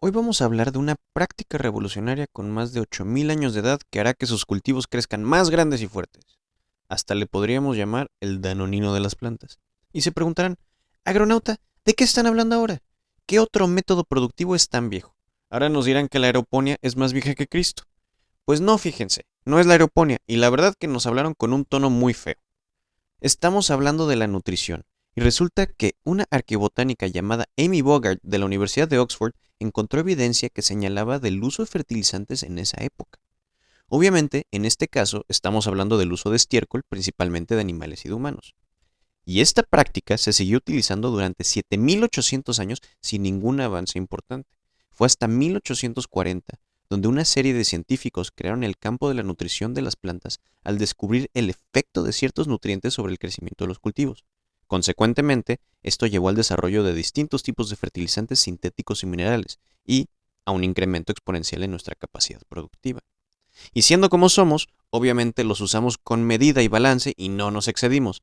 Hoy vamos a hablar de una práctica revolucionaria con más de 8000 años de edad que hará que sus cultivos crezcan más grandes y fuertes. Hasta le podríamos llamar el danonino de las plantas. Y se preguntarán, agronauta, ¿de qué están hablando ahora? ¿Qué otro método productivo es tan viejo? Ahora nos dirán que la aeroponía es más vieja que Cristo. Pues no, fíjense, no es la aeroponía, y la verdad que nos hablaron con un tono muy feo. Estamos hablando de la nutrición, y resulta que una arqueobotánica llamada Amy Bogart de la Universidad de Oxford encontró evidencia que señalaba del uso de fertilizantes en esa época. Obviamente, en este caso, estamos hablando del uso de estiércol, principalmente de animales y de humanos. Y esta práctica se siguió utilizando durante 7800 años sin ningún avance importante. Fue hasta 1840 donde una serie de científicos crearon el campo de la nutrición de las plantas al descubrir el efecto de ciertos nutrientes sobre el crecimiento de los cultivos. Consecuentemente, esto llevó al desarrollo de distintos tipos de fertilizantes sintéticos y minerales y a un incremento exponencial en nuestra capacidad productiva. Y siendo como somos, obviamente los usamos con medida y balance y no nos excedimos.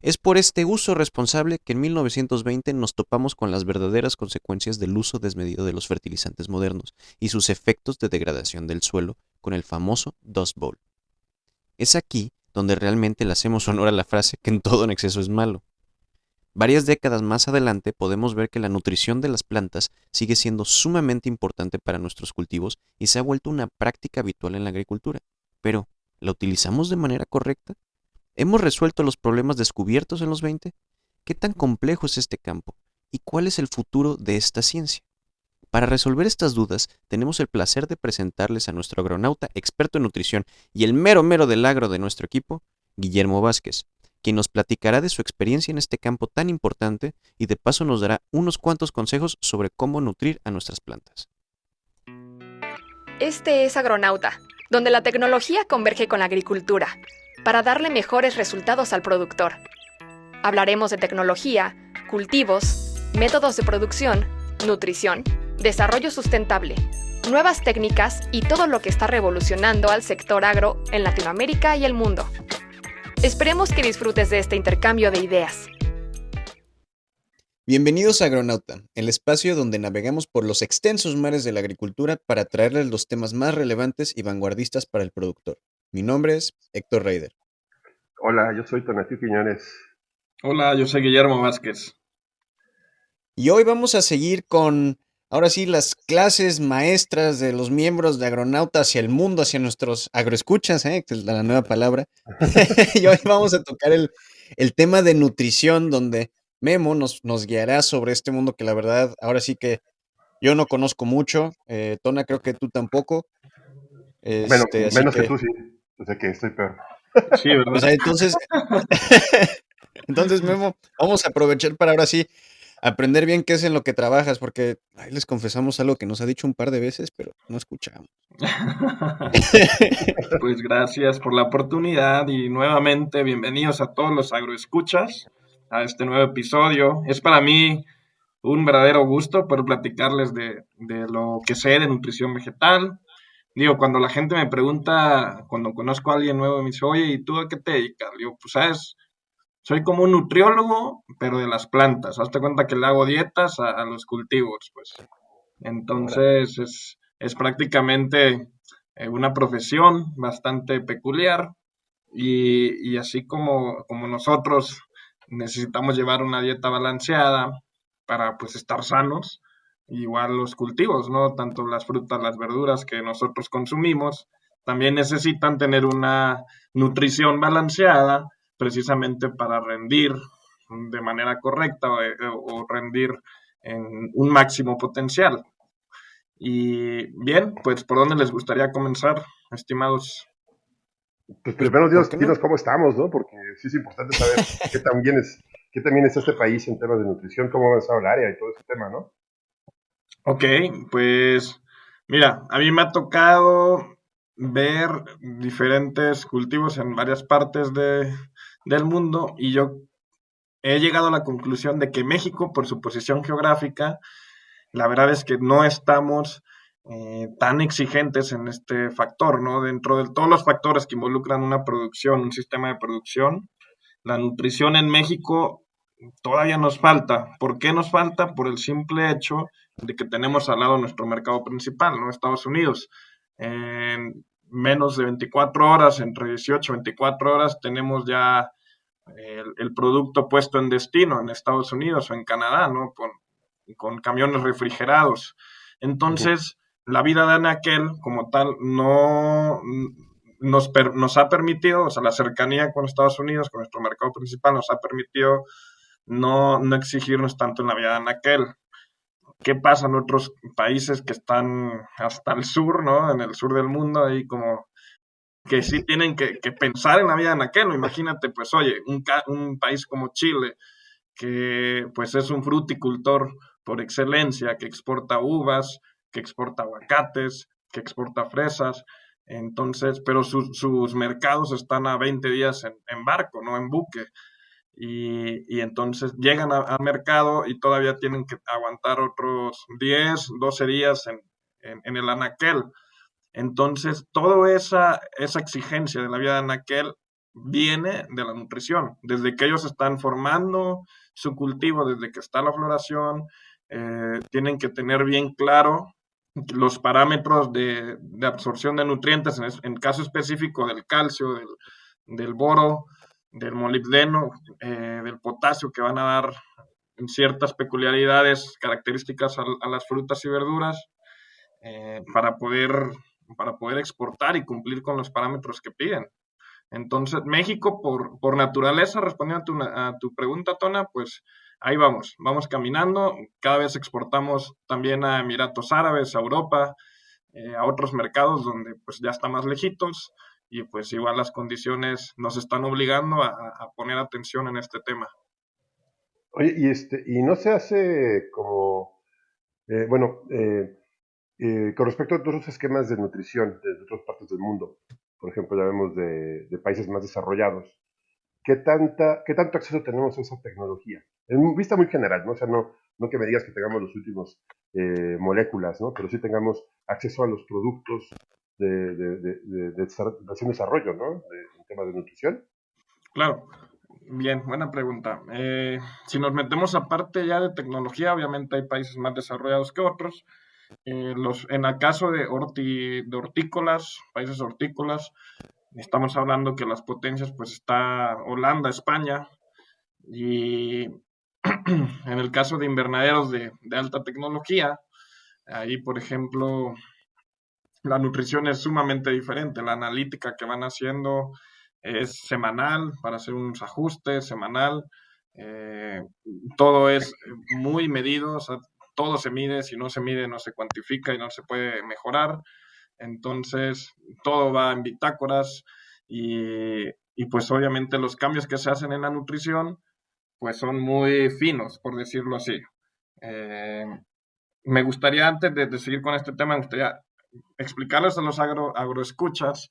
Es por este uso responsable que en 1920 nos topamos con las verdaderas consecuencias del uso desmedido de los fertilizantes modernos y sus efectos de degradación del suelo con el famoso Dust Bowl. Es aquí donde realmente le hacemos honor a la frase que en todo en exceso es malo. Varias décadas más adelante podemos ver que la nutrición de las plantas sigue siendo sumamente importante para nuestros cultivos y se ha vuelto una práctica habitual en la agricultura. Pero, ¿la utilizamos de manera correcta? ¿Hemos resuelto los problemas descubiertos en los 20? ¿Qué tan complejo es este campo? ¿Y cuál es el futuro de esta ciencia? Para resolver estas dudas, tenemos el placer de presentarles a nuestro agronauta experto en nutrición y el mero mero del agro de nuestro equipo, Guillermo Vázquez, quien nos platicará de su experiencia en este campo tan importante y de paso nos dará unos cuantos consejos sobre cómo nutrir a nuestras plantas. Este es Agronauta, donde la tecnología converge con la agricultura, para darle mejores resultados al productor. Hablaremos de tecnología, cultivos, métodos de producción, nutrición, desarrollo sustentable, nuevas técnicas y todo lo que está revolucionando al sector agro en Latinoamérica y el mundo. Esperemos que disfrutes de este intercambio de ideas. Bienvenidos a Agronauta, el espacio donde navegamos por los extensos mares de la agricultura para traerles los temas más relevantes y vanguardistas para el productor. Mi nombre es Héctor Reider. Hola, yo soy Tonatiuh Quiñones. Hola, yo soy Guillermo Vázquez. Y hoy vamos a seguir con, ahora sí, las clases maestras de los miembros de Agronauta hacia el mundo, hacia nuestros agroescuchas, que es la nueva palabra. Y hoy vamos a tocar el tema de nutrición, donde Memo nos guiará sobre este mundo que la verdad, ahora sí que yo no conozco mucho. Tona, creo que tú tampoco. Bueno, Así menos que que, tú sí. O sea que estoy peor. Sí, pues ¿verdad? entonces, entonces Memo, vamos a aprovechar para ahora sí aprender bien qué es en lo que trabajas, porque ahí les confesamos algo que nos ha dicho un par de veces, pero no escuchamos. Pues gracias por la oportunidad y nuevamente bienvenidos a todos los agroescuchas a este nuevo episodio. Es para mí un verdadero gusto poder platicarles de lo que sé de nutrición vegetal. Digo, cuando la gente me pregunta, cuando conozco a alguien nuevo, me dice, oye, ¿y tú a qué te dedicas? Digo, pues sabes, soy como un nutriólogo, pero de las plantas. Hazte cuenta que le hago dietas a los cultivos, pues. Órale. Entonces es prácticamente una profesión bastante peculiar y así como nosotros necesitamos llevar una dieta balanceada para pues estar sanos, igual los cultivos, ¿no? Tanto las frutas, las verduras que nosotros consumimos, también necesitan tener una nutrición balanceada precisamente para rendir de manera correcta o rendir en un máximo potencial. Y bien, pues ¿por dónde les gustaría comenzar, estimados? Pues Pues, primero ¿por qué no? dinos cómo estamos, ¿no? Porque sí es importante saber qué también es este país en temas de nutrición, cómo ha avanzado el área y todo ese tema, ¿no? Ok, pues mira, a mí me ha tocado ver diferentes cultivos en varias partes del mundo y yo he llegado a la conclusión de que México, por su posición geográfica, la verdad es que no estamos tan exigentes en este factor, ¿no? Dentro de todos los factores que involucran una producción, un sistema de producción, la nutrición en México todavía nos falta. ¿Por qué nos falta? Por el simple hecho de que tenemos al lado nuestro mercado principal, ¿no? Estados Unidos. En menos de 24 horas, entre 18 y 24 horas, tenemos ya el producto puesto en destino en Estados Unidos o en Canadá, ¿no? Con camiones refrigerados. Entonces, la vida de Anaquel como tal no nos ha permitido, o sea, la cercanía con Estados Unidos, con nuestro mercado principal, nos ha permitido no exigirnos tanto en la vida de Anaquel. ¿Qué pasa en otros países que están hasta el sur, ¿no? En el sur del mundo, ahí como que sí tienen que pensar en la vida de Anaquel, ¿no? Imagínate, pues, oye, un país como Chile, que pues es un fruticultor por excelencia, que exporta uvas, que exporta aguacates, que exporta fresas, entonces, pero sus mercados están a 20 días en barco, no en buque, y entonces llegan al mercado y todavía tienen que aguantar otros 10, 12 días en el anaquel. Entonces, toda esa exigencia de la vida de anaquel viene de la nutrición, desde que ellos están formando su cultivo, desde que está la floración, tienen que tener bien claro los parámetros de absorción de nutrientes, en caso específico del calcio, del boro, del molibdeno, del potasio que van a dar en ciertas peculiaridades características a las frutas y verduras eh, para, poder, para poder exportar y cumplir con los parámetros que piden. Entonces, México, por naturaleza, respondiendo a tu pregunta, Tona, pues ahí vamos caminando. Cada vez exportamos también a Emiratos Árabes, a Europa, a otros mercados donde pues ya está más lejitos y pues igual las condiciones nos están obligando a poner atención en este tema. Oye, y no se hace como, bueno, con respecto a otros esquemas de nutrición de otras partes del mundo, por ejemplo, ya vemos de países más desarrollados, ¿qué tanto acceso tenemos a esa tecnología? En vista muy general, ¿no? O sea, no que me digas que tengamos los últimos moléculas, ¿no? Pero sí tengamos acceso a los productos de recién desarrollo, ¿no? En temas de nutrición. Claro, bien, buena pregunta. Si nos metemos aparte ya de tecnología, obviamente hay países más desarrollados que otros. En el caso de hortícolas, países hortícolas, estamos hablando que las potencias, pues está Holanda, España, y en el caso de invernaderos de alta tecnología, ahí, por ejemplo, la nutrición es sumamente diferente. La analítica que van haciendo es semanal para hacer unos ajustes semanal. eh, Todo es muy medido, o sea, todo se mide, si no se mide no se cuantifica y no se puede mejorar. Entonces, todo va en bitácoras y pues obviamente los cambios que se hacen en la nutrición pues son muy finos, por decirlo así. Eh, Me gustaría, antes de seguir con este tema, me gustaría explicarles a los agroescuchas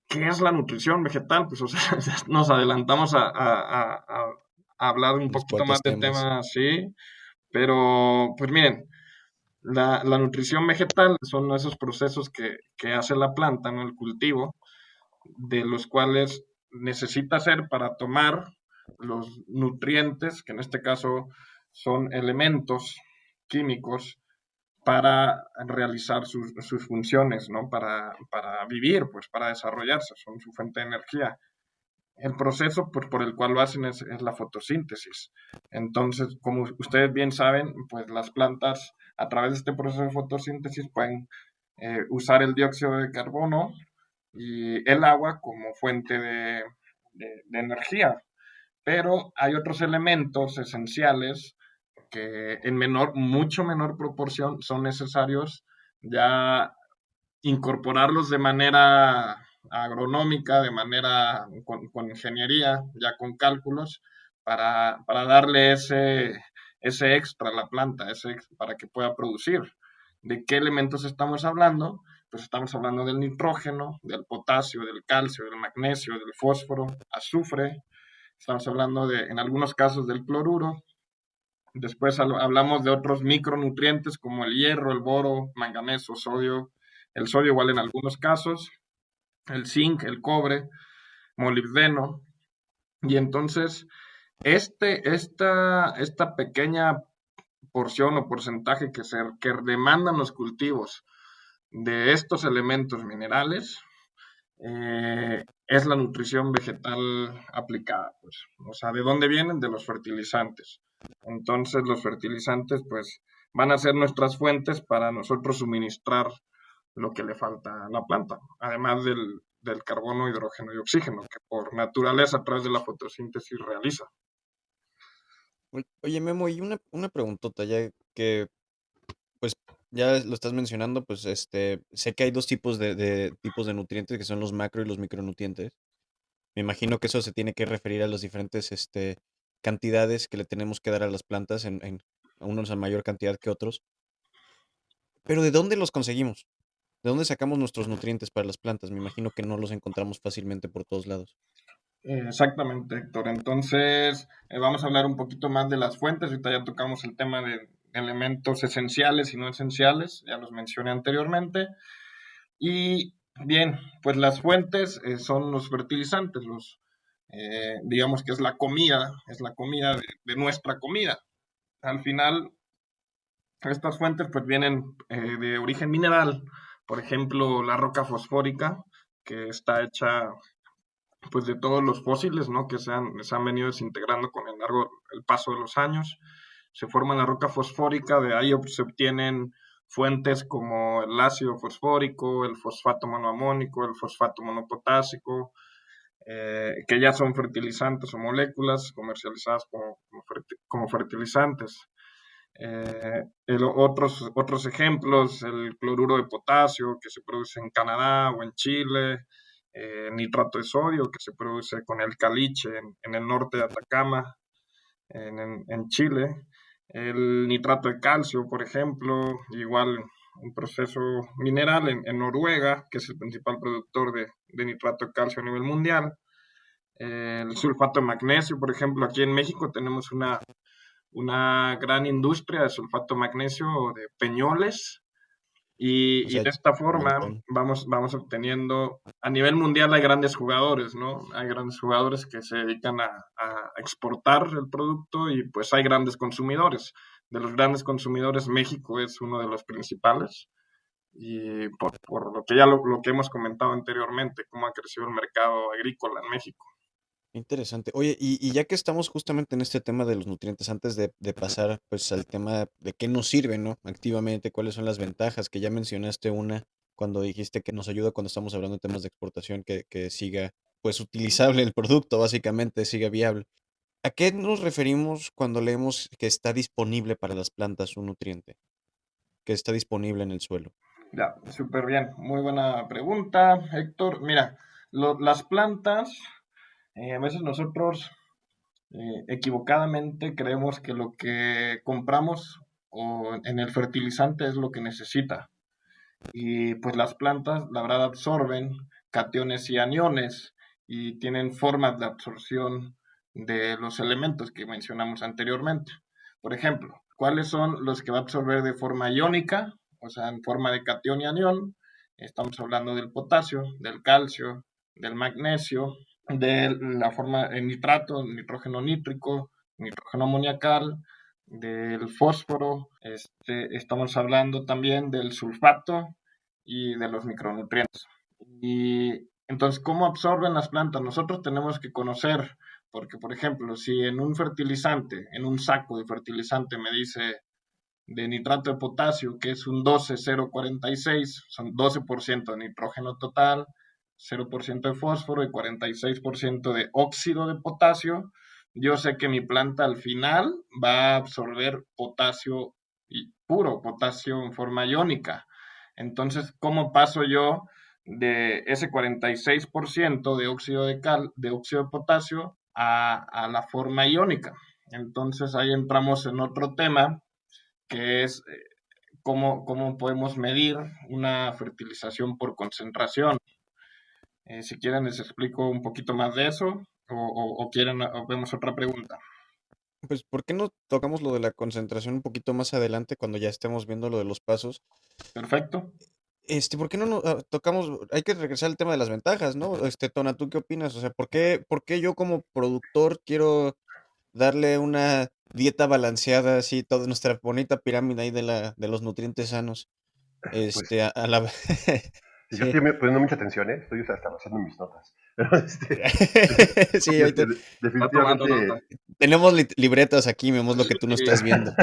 qué es la nutrición vegetal. Pues, o sea, nos adelantamos a hablar un Unos poquito más cuantos del temas. tema, sí, pero pues miren, la nutrición vegetal son esos procesos que hace la planta, ¿no? El cultivo, de los cuales necesita hacer para tomar los nutrientes, que en este caso son elementos químicos, para realizar sus funciones, ¿no? Para vivir, pues para desarrollarse, son su fuente de energía. El proceso pues, por el cual lo hacen es la fotosíntesis. Entonces, como ustedes bien saben, pues las plantas a través de este proceso de fotosíntesis pueden usar el dióxido de carbono y el agua como fuente de energía. Pero hay otros elementos esenciales que en mucho menor proporción son necesarios ya incorporarlos de manera agronómica, de manera con ingeniería, ya con cálculos, para darle ese extra a la planta, para que pueda producir. ¿De qué elementos estamos hablando? Pues estamos hablando del nitrógeno, del potasio, del calcio, del magnesio, del fósforo, azufre, estamos hablando en algunos casos del cloruro. Después hablamos de otros micronutrientes como el hierro, el boro, manganeso, sodio, el sodio igual en algunos casos, el zinc, el cobre, molibdeno. Y entonces, esta pequeña porción o porcentaje que demandan los cultivos de estos elementos minerales, es la nutrición vegetal aplicada, pues. O sea, ¿de dónde vienen? De los fertilizantes. Entonces, los fertilizantes, pues, van a ser nuestras fuentes para nosotros suministrar lo que le falta a la planta, además del carbono, hidrógeno y oxígeno, que por naturaleza a través de la fotosíntesis realiza. Oye, Memo, y una preguntota ya que, pues, ya lo estás mencionando, pues, sé que hay dos tipos de tipos de nutrientes que son los macro y los micronutrientes. Me imagino que eso se tiene que referir a las diferentes, cantidades que le tenemos que dar a las plantas a unos a mayor cantidad que otros. Pero ¿de dónde los conseguimos? ¿De dónde sacamos nuestros nutrientes para las plantas? Me imagino que no los encontramos fácilmente por todos lados. Exactamente, Héctor. Entonces, vamos a hablar un poquito más de las fuentes. Ahorita ya tocamos el tema de elementos esenciales y no esenciales, ya los mencioné anteriormente. Y bien, pues las fuentes son los fertilizantes, digamos que es la comida de nuestra comida. Al final, estas fuentes pues vienen de origen mineral, por ejemplo, la roca fosfórica, que está hecha pues de todos los fósiles, ¿no? Que se han venido desintegrando con el paso de los años. Se forma la roca fosfórica, de ahí se obtienen fuentes como el ácido fosfórico, el fosfato monoamónico, el fosfato monopotásico, que ya son fertilizantes o moléculas comercializadas como fertilizantes. Otros ejemplos, el cloruro de potasio que se produce en Canadá o en Chile, nitrato de sodio que se produce con el caliche en el norte de Atacama, en Chile, el nitrato de calcio, por ejemplo, igual un proceso mineral en Noruega, que es el principal productor de nitrato de calcio a nivel mundial, el sulfato de magnesio, por ejemplo, aquí en México tenemos una gran industria de sulfato de magnesio de Peñoles O y sea, de esta un forma montón. vamos obteniendo, a nivel mundial hay grandes jugadores, ¿no? Hay grandes jugadores que se dedican a exportar el producto y pues hay grandes consumidores. De los grandes consumidores, México es uno de los principales y por lo que lo que hemos comentado anteriormente, cómo ha crecido el mercado agrícola en México. Interesante. Oye, y ya que estamos justamente en este tema de los nutrientes, antes de pasar pues al tema de qué nos sirven, ¿no? Activamente, cuáles son las ventajas, que ya mencionaste una cuando dijiste que nos ayuda cuando estamos hablando de temas de exportación, que siga pues utilizable el producto, básicamente, siga viable. ¿A qué nos referimos cuando leemos que está disponible para las plantas un nutriente? Que está disponible en el suelo. Ya, súper bien. Muy buena pregunta, Héctor. Mira, las plantas, a veces nosotros equivocadamente creemos que lo que compramos o en el fertilizante es lo que necesita. Y pues las plantas, la verdad, absorben cationes y aniones y tienen formas de absorción de los elementos que mencionamos anteriormente. Por ejemplo, ¿cuáles son los que va a absorber de forma iónica? O sea, en forma de catión y anión. Estamos hablando del potasio, del calcio, del magnesio, de la forma de nitrato, nitrógeno nítrico, nitrógeno amoniacal, del fósforo, estamos hablando también del sulfato y de los micronutrientes. Y entonces, ¿cómo absorben las plantas? Nosotros tenemos que conocer, porque por ejemplo, si en un fertilizante, en un saco de fertilizante me dice de nitrato de potasio, que es un 12,046, son 12% de nitrógeno total, 0% de fósforo y 46% de óxido de potasio, yo sé que mi planta al final va a absorber potasio puro, potasio en forma iónica. Entonces, ¿cómo paso yo de ese 46% de de óxido de potasio a la forma iónica? Entonces ahí entramos en otro tema que es cómo podemos medir una fertilización por concentración. Si quieren les explico un poquito más de eso o quieren o vemos otra pregunta. Pues, ¿por qué no tocamos lo de la concentración un poquito más adelante cuando ya estemos viendo lo de los pasos? Perfecto. ¿Por qué no tocamos? Hay que regresar al tema de las ventajas, ¿no? Tona, ¿tú qué opinas? O sea, ¿por qué yo como productor quiero darle una dieta balanceada, así, toda nuestra bonita pirámide ahí de los nutrientes sanos. Pues A la sí, yo sí. estoy poniendo mucha atención, ¿eh? Estoy hasta haciendo mis notas. Pero Sí, sí, Está tomando nota. definitivamente. tenemos libretas aquí, vemos lo que tú no Sí. estás viendo.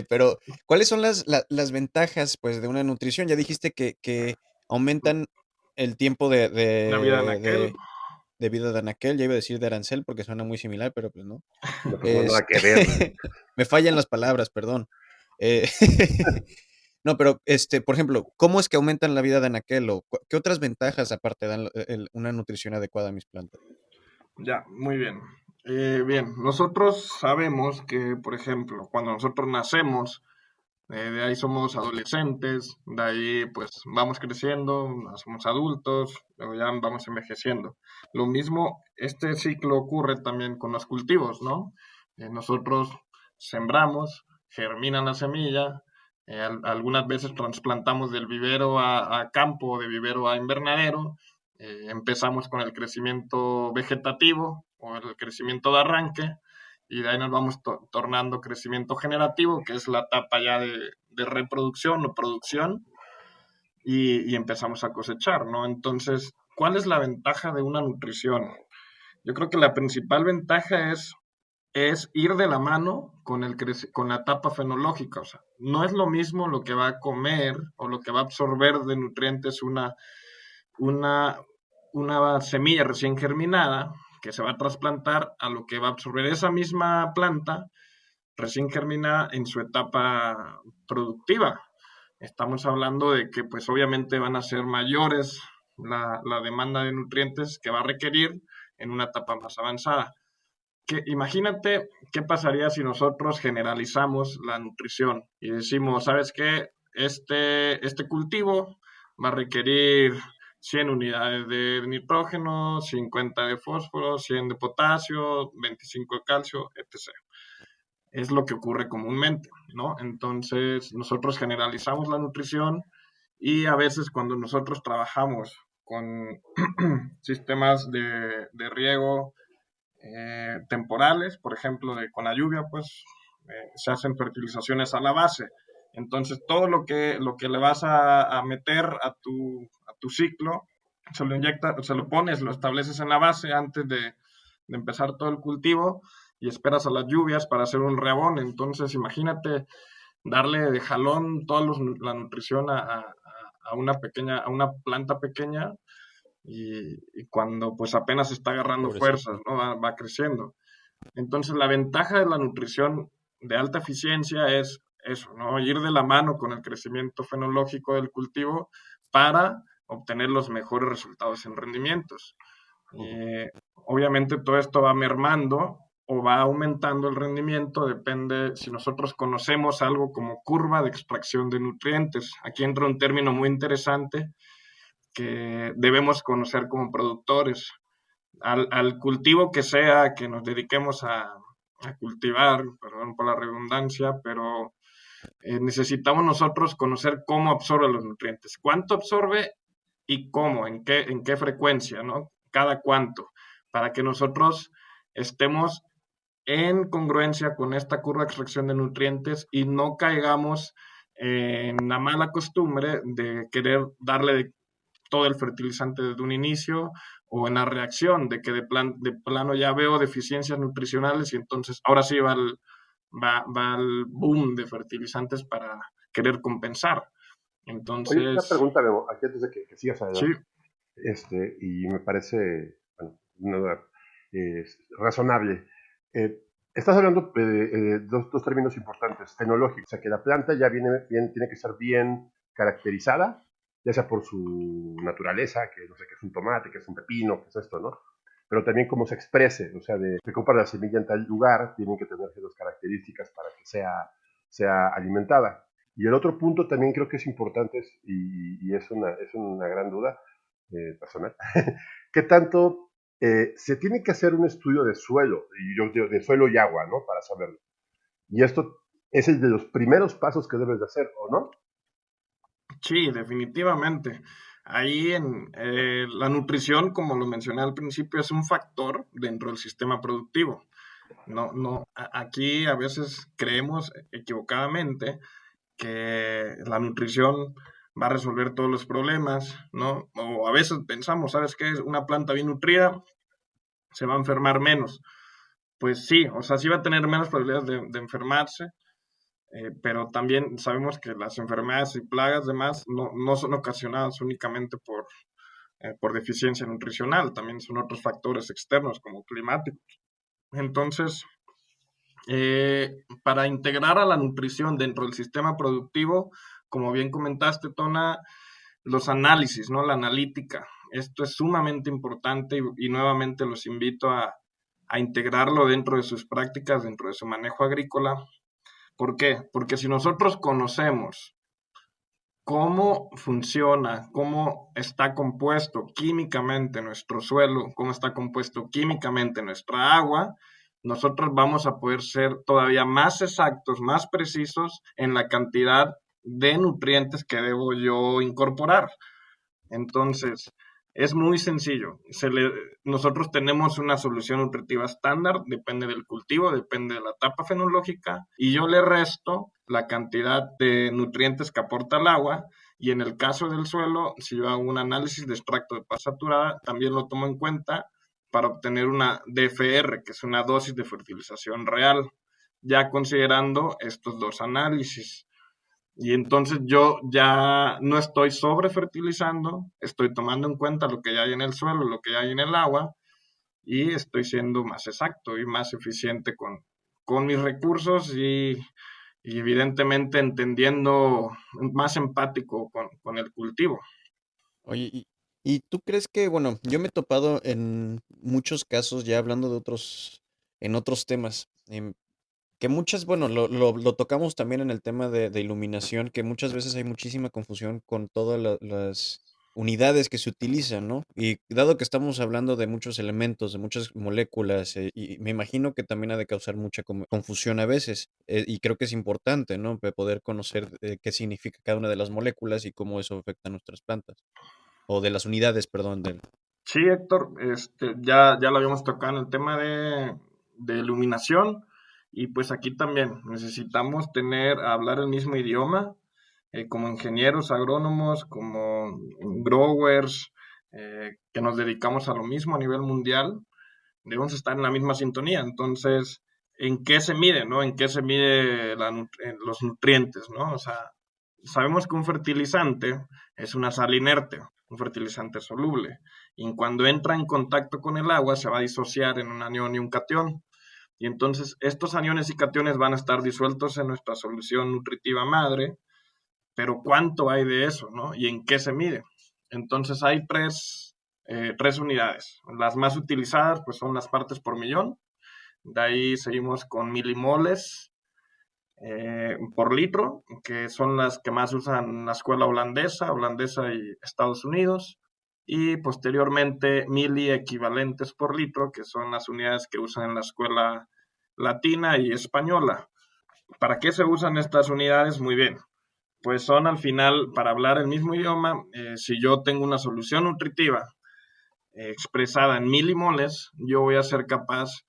Pero, ¿cuáles son las ventajas, pues, de una nutrición? Ya dijiste que aumentan el tiempo La vida en aquel. de vida de anaquel, ya iba a decir de arancel porque suena muy similar, pero pues no. No, pues no, nada Este, que ver. me fallan las palabras, perdón. Eh, no, pero, por ejemplo, ¿cómo es que aumentan la vida de anaquel o qué otras ventajas aparte dan una nutrición adecuada a mis plantas? Ya, muy bien. Bien, nosotros sabemos que, por ejemplo, cuando nosotros nacemos, de ahí somos adolescentes, de ahí pues vamos creciendo, somos adultos, luego ya vamos envejeciendo. Lo mismo, este ciclo ocurre también con los cultivos, ¿no? Nosotros sembramos, germina la semilla, algunas veces trasplantamos del vivero a campo, de vivero a invernadero, empezamos con el crecimiento vegetativo o el crecimiento de arranque, y de ahí nos vamos tornando crecimiento generativo, que es la etapa ya de reproducción o producción, y empezamos a cosechar, ¿no? Entonces, ¿cuál es la ventaja de una nutrición? Yo creo que la principal ventaja es ir de la mano con, con la etapa fenológica. O sea, no es lo mismo lo que va a comer o lo que va a absorber de nutrientes una, una semilla recién germinada que se va a trasplantar a lo que va a absorber esa misma planta recién germinada en su etapa productiva. Estamos hablando de que pues obviamente van a ser mayores la demanda de nutrientes que va a requerir en una etapa más avanzada. Imagínate qué pasaría si nosotros generalizamos la nutrición y decimos, ¿sabes qué? Este cultivo va a requerir 100 unidades de nitrógeno, 50 de fósforo, 100 de potasio, 25 de calcio, etc. Es lo que ocurre comúnmente, ¿no? Entonces, nosotros generalizamos la nutrición y a veces cuando nosotros trabajamos con sistemas riego temporales, por ejemplo, con la lluvia, pues se hacen fertilizaciones a la base. Entonces, todo lo que le vas a meter a tu ciclo, se lo pones, lo estableces en la base antes de empezar todo el cultivo y esperas a las lluvias para hacer un reabón. Entonces, imagínate darle de jalón toda la nutrición a una pequeña, a una planta pequeña y cuando pues apenas está agarrando Pobrecito. fuerzas, ¿no? Va creciendo. Entonces, la ventaja de la nutrición de alta eficiencia es eso, ¿no? Ir de la mano con el crecimiento fenológico del cultivo para obtener los mejores resultados en rendimientos. Obviamente todo esto va mermando o va aumentando el rendimiento, depende si nosotros conocemos algo como curva de extracción de nutrientes. Aquí entra un término muy interesante que debemos conocer como productores. Al cultivo que sea que nos dediquemos a cultivar, perdón por la redundancia, pero necesitamos nosotros conocer cómo absorbe los nutrientes, cuánto absorbe y cómo, en qué frecuencia, ¿no? Cada cuánto, para que nosotros estemos en congruencia con esta curva de extracción de nutrientes y no caigamos en la mala costumbre de querer darle todo el fertilizante desde un inicio o en la reacción de que de plano ya veo deficiencias nutricionales y entonces ahora sí va el boom de fertilizantes para querer compensar. Oye, una Entonces, pregunta, Memo, aquí antes de que sigas sí, adelante. Y me parece, bueno, razonable. Estás hablando de dos términos importantes, fenológicos, o sea que la planta ya tiene que ser bien caracterizada, ya sea por su naturaleza, que no sé, que es un tomate, que es un pepino, que es esto, ¿no? Pero también cómo se exprese, o sea, se compra la semilla en tal lugar, tienen que tener ciertas características para que sea alimentada. Y el otro punto también creo que es importante y es una gran duda personal, ¿qué tanto se tiene que hacer un estudio de suelo, y yo digo de suelo y agua, ¿no? Para saberlo. Y esto es el de los primeros pasos que debes de hacer, ¿o no? sí, definitivamente. Ahí en la nutrición, como lo mencioné al principio, es un factor dentro del sistema productivo. No, no, aquí a veces creemos equivocadamente que la nutrición va a resolver todos los problemas, ¿no? O a veces pensamos, ¿sabes qué? Una planta bien nutrida se va a enfermar menos. Pues sí, o sea, sí va a tener menos probabilidades de enfermarse, pero también sabemos que las enfermedades y plagas demás no son ocasionadas únicamente por deficiencia nutricional, también son otros factores externos como climáticos. Entonces, para integrar a la nutrición dentro del sistema productivo, como bien comentaste, Tona, los análisis, ¿no? La analítica. Esto es sumamente importante y nuevamente los invito a integrarlo dentro de sus prácticas, dentro de su manejo agrícola. ¿Por qué? Porque si nosotros conocemos cómo funciona, cómo está compuesto químicamente nuestro suelo, cómo está compuesto químicamente nuestra agua, nosotros vamos a poder ser todavía más exactos, más precisos en la cantidad de nutrientes que debo yo incorporar. Entonces, es muy sencillo. Nosotros tenemos una solución nutritiva estándar, depende del cultivo, depende de la etapa fenológica, y yo le resto la cantidad de nutrientes que aporta el agua. Y en el caso del suelo, si yo hago un análisis de extracto de paz saturada, también lo tomo en cuenta para obtener una DFR, que es una dosis de fertilización real, ya considerando estos dos análisis. Y entonces yo ya no estoy sobrefertilizando, estoy tomando en cuenta lo que hay en el suelo, lo que hay en el agua, y estoy siendo más exacto y más eficiente con mis recursos y evidentemente entendiendo, más empático con el cultivo. Oye, ¿y tú crees que, bueno, yo me he topado en muchos casos, ya hablando de en otros temas, que muchas, bueno, lo tocamos también en el tema de iluminación, que muchas veces hay muchísima confusión con todas las unidades que se utilizan, ¿no? Y dado que estamos hablando de muchos elementos, de muchas moléculas, y me imagino que también ha de causar mucha confusión a veces, y creo que es importante, ¿no? Poder conocer qué significa cada una de las moléculas y cómo eso afecta a nuestras plantas, o de las unidades, perdón, del... Sí, Héctor, ya lo habíamos tocado en el tema de iluminación y pues aquí también necesitamos hablar el mismo idioma como ingenieros agrónomos, como growers, que nos dedicamos a lo mismo a nivel mundial, debemos estar en la misma sintonía. Entonces, ¿en qué se mide, no? ¿En qué se mide los nutrientes, no? O sea, sabemos que un fertilizante es una sal inerte, un fertilizante soluble, y cuando entra en contacto con el agua se va a disociar en un anión y un catión. Y entonces estos aniones y cationes van a estar disueltos en nuestra solución nutritiva madre, pero ¿cuánto hay de eso, no? ¿Y en qué se mide? Entonces hay tres unidades. Las más utilizadas pues son las partes por millón. De ahí seguimos con milimoles por litro, que son las que más usan la escuela holandesa y Estados Unidos. Y posteriormente mili equivalentes por litro, que son las unidades que usan en la escuela latina y española. ¿Para qué se usan estas unidades? Muy bien, pues son al final para hablar el mismo idioma. Si yo tengo una solución nutritiva expresada en milimoles, yo voy a ser capaz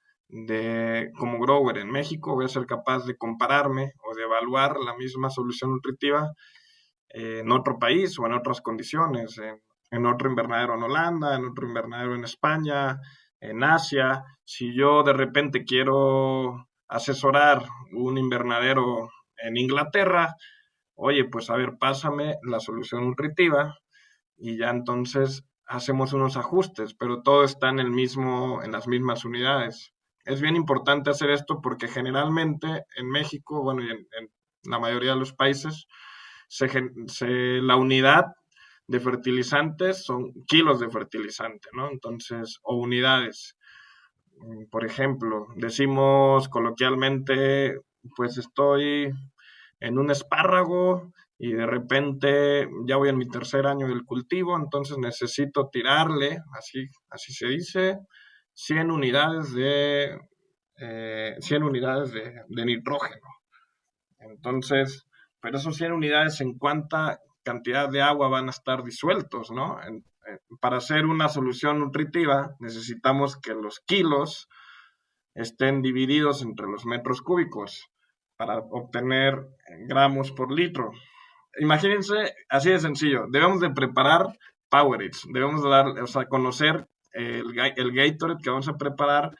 como grower en México, voy a ser capaz de compararme o de evaluar la misma solución nutritiva en otro país o en otras condiciones, en otro invernadero en Holanda, en otro invernadero en España, en Asia. Si yo de repente quiero asesorar un invernadero en Inglaterra, oye, pues a ver, pásame la solución nutritiva y ya entonces hacemos unos ajustes, pero todo está en las mismas unidades. Es bien importante hacer esto porque generalmente en México, bueno, y en la mayoría de los países, la unidad de fertilizantes son kilos de fertilizante, ¿no? Entonces, o unidades. Por ejemplo, decimos coloquialmente, pues estoy en un espárrago y de repente ya voy en mi tercer año del cultivo, entonces necesito tirarle, así se dice, 100 unidades 100 unidades de nitrógeno. Entonces, pero esos 100 unidades en cuánta cantidad de agua van a estar disueltos, ¿no? Para hacer una solución nutritiva necesitamos que los kilos estén divididos entre los metros cúbicos para obtener gramos por litro. Imagínense, así de sencillo, debemos de preparar Powerades, debemos de dar, o sea, conocer el Gatorade que vamos a preparar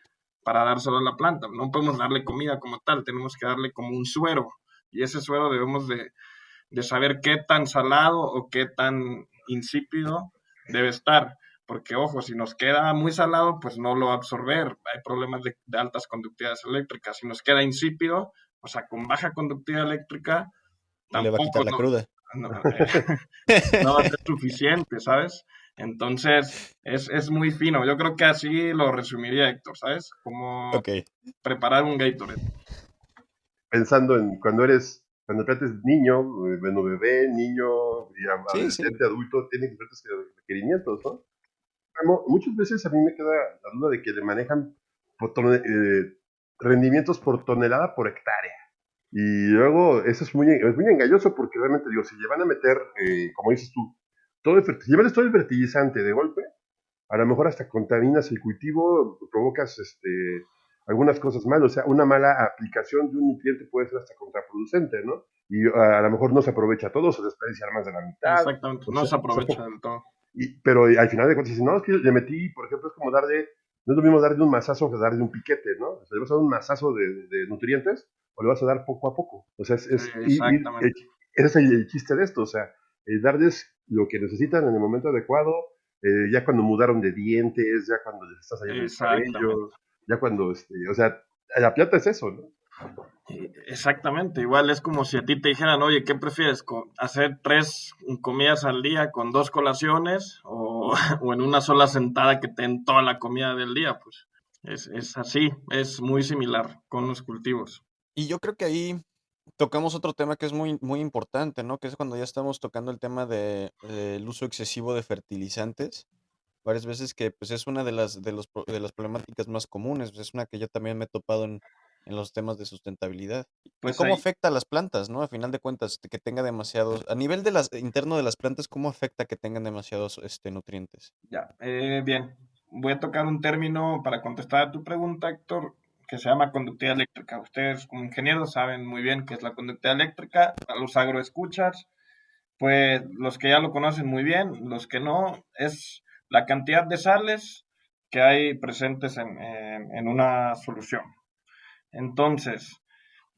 para dárselo a la planta. No podemos darle comida como tal, tenemos que darle como un suero. Y ese suero debemos de saber qué tan salado o qué tan insípido debe estar. Porque, ojo, si nos queda muy salado, pues no lo va a absorber. Hay problemas de altas conductividades eléctricas. Si nos queda insípido, o sea, con baja conductividad eléctrica, No le va a tampoco quitar la cruda. no, no va a ser suficiente, ¿sabes? Entonces, es muy fino. Yo creo que así lo resumiría Héctor, ¿sabes? Como Ok. preparar un Gatorade. Pensando en cuando eres niño, bueno, bebé, niño y Sí, sí. adolescente, adulto, tiene diferentes requerimientos, ¿no? Muchas veces a mí me queda la duda de que le manejan por rendimientos por tonelada por hectárea. Y luego eso es muy engañoso porque realmente digo, si le van a meter, como dices tú, si llevas todo el fertilizante de golpe, a lo mejor hasta contaminas el cultivo, provocas algunas cosas mal, o sea, una mala aplicación de un nutriente puede ser hasta contraproducente, ¿no? Y a lo mejor no se aprovecha todo, se desperdicia más de la mitad, Exactamente, o no sea, se aprovecha del todo. pero al final de cuentas dicen, no, es que le metí, por ejemplo, es como darle, no es lo mismo darle un mazazo que darle un piquete, ¿no? O sea, le vas a dar un mazazo de nutrientes o le vas a dar poco a poco. O sea, Sí, exactamente. ese es el chiste de esto, o sea, darles lo que necesitan en el momento adecuado, ya cuando mudaron de dientes, ya cuando les está saliendo el Exactamente. cabello, ya cuando, o sea, la plata es eso, ¿no? Exactamente, igual es como si a ti te dijeran, oye, ¿qué prefieres? ¿Hacer 3 comidas al día con 2 colaciones o en una sola sentada que te den toda la comida del día? Pues es así, es muy similar con los cultivos. Y yo creo que ahí tocamos otro tema que es muy, muy importante, ¿no? Que es cuando ya estamos tocando el tema del uso excesivo de fertilizantes. Varias veces que pues es una de las problemáticas más comunes, pues, es una que yo también me he topado en los temas de sustentabilidad. Y Pues cómo ahí, afecta a las plantas, ¿no? A final de cuentas, que tenga demasiados, a nivel interno de las plantas, ¿cómo afecta que tengan demasiados nutrientes? ya, bien, voy a tocar un término para contestar a tu pregunta, Héctor, que se llama conductividad eléctrica. Ustedes como ingenieros saben muy bien qué es la conductividad eléctrica, a los agroescuchas. Pues los que ya lo conocen muy bien, los que no, es la cantidad de sales que hay presentes en una solución. Entonces,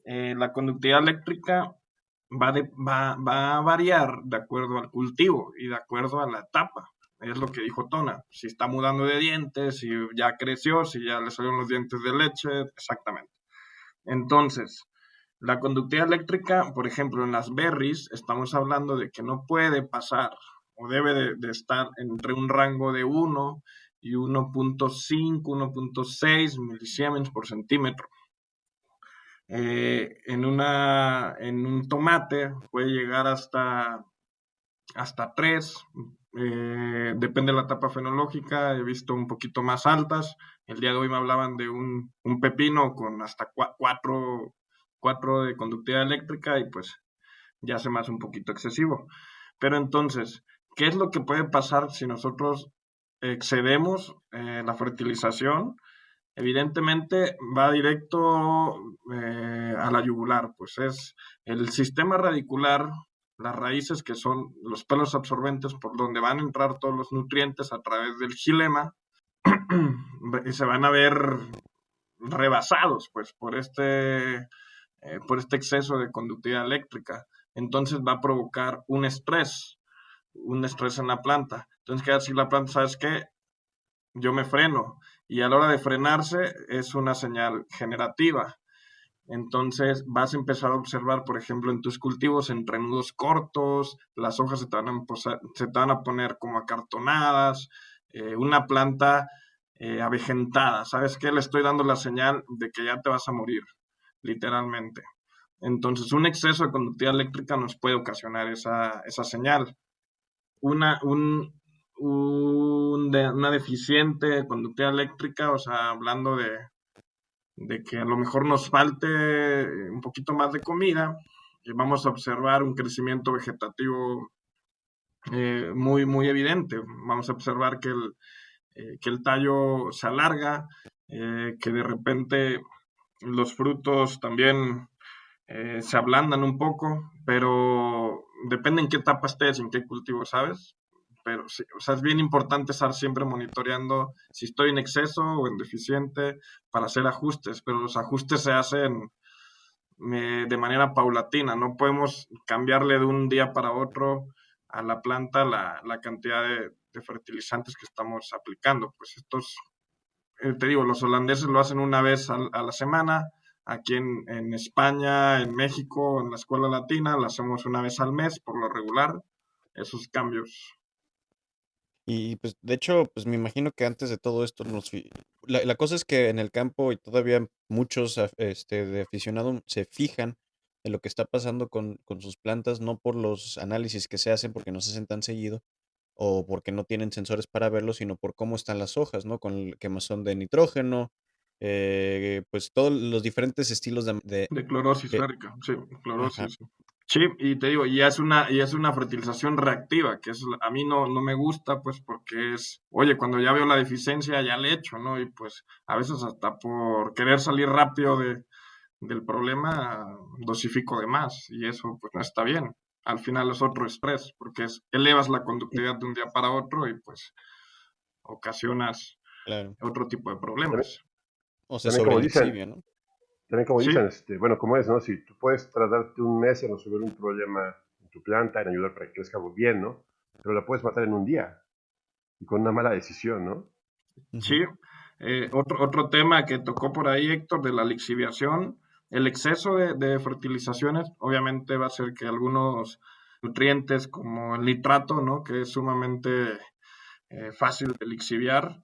la conductividad eléctrica va a variar de acuerdo al cultivo y de acuerdo a la etapa. Es lo que dijo Tona. Si está mudando de dientes, si ya creció, si ya le salieron los dientes de leche, exactamente. Entonces, la conductividad eléctrica, por ejemplo, en las berries, estamos hablando de que no puede pasar o debe de estar entre un rango de 1 y 1.5, 1.6 milisiemens por centímetro. En un tomate puede llegar hasta 3, depende de la etapa fenológica, he visto un poquito más altas. El día de hoy me hablaban de un pepino con hasta 4 de conductividad eléctrica y pues ya se me hace un poquito excesivo. Pero entonces, ¿qué es lo que puede pasar si nosotros excedemos la fertilización? Evidentemente va directo a la yugular, pues es el sistema radicular, las raíces que son los pelos absorbentes por donde van a entrar todos los nutrientes a través del xilema y se van a ver rebasados pues por este exceso de conductividad eléctrica. Entonces va a provocar un estrés en la planta. Entonces, ¿qué si la planta, sabes qué? Yo me freno y a la hora de frenarse es una señal generativa. Entonces vas a empezar a observar, por ejemplo, en tus cultivos entrenudos cortos, las hojas se te van a poner como acartonadas, una planta avejentada. ¿Sabes qué? Le estoy dando la señal de que ya te vas a morir, literalmente. Entonces, un exceso de conductividad eléctrica nos puede ocasionar esa señal. Una, un, una deficiente conductividad eléctrica, o sea, hablando de que a lo mejor nos falte un poquito más de comida, y vamos a observar un crecimiento vegetativo muy, muy evidente. Vamos a observar que el tallo se alarga, que de repente los frutos también se ablandan un poco, pero depende en qué etapa estés, en qué cultivo, ¿sabes? Pero sí, o sea, es bien importante estar siempre monitoreando si estoy en exceso o en deficiente para hacer ajustes, pero los ajustes se hacen de manera paulatina, no podemos cambiarle de un día para otro a la planta la cantidad de fertilizantes que estamos aplicando. Pues estos, te digo, los holandeses lo hacen una vez a la semana, aquí en España, en México, en la escuela latina, lo hacemos una vez al mes por lo regular, esos cambios. Y pues de hecho, pues me imagino que antes de todo esto, la cosa es que en el campo y todavía muchos de aficionados se fijan en lo que está pasando con sus plantas, no por los análisis que se hacen, porque no se hacen tan seguido, o porque no tienen sensores para verlo, sino por cómo están las hojas, ¿no? Con el quemazón de nitrógeno, pues todos los diferentes estilos De clorosis que- férrica, sí, ajá, clorosis. Sí, y te digo, y es una fertilización reactiva, que es, a mí no me gusta, pues, porque es, oye, cuando ya veo la deficiencia, ya le echo, ¿no? Y pues, a veces hasta por querer salir rápido del problema, dosifico de más, y eso, pues, no está bien. Al final es otro estrés, porque elevas la y conductividad de un día para otro y, pues, ocasionas claro, otro tipo de También, problemas. o se también como dicen, sobrelixivia, ¿no? también como Sí, dicen, bueno, como es, ¿no? Si tú puedes tardarte un mes en resolver un problema en tu planta, en ayudar para que crezca muy bien, ¿no? Pero la puedes matar en un día y con una mala decisión, ¿no? sí, Ujú. otro tema que tocó por ahí, Héctor, de la lixiviación, el exceso de fertilizaciones, obviamente va a hacer que algunos nutrientes como el nitrato, ¿no? Que es sumamente fácil de lixiviar,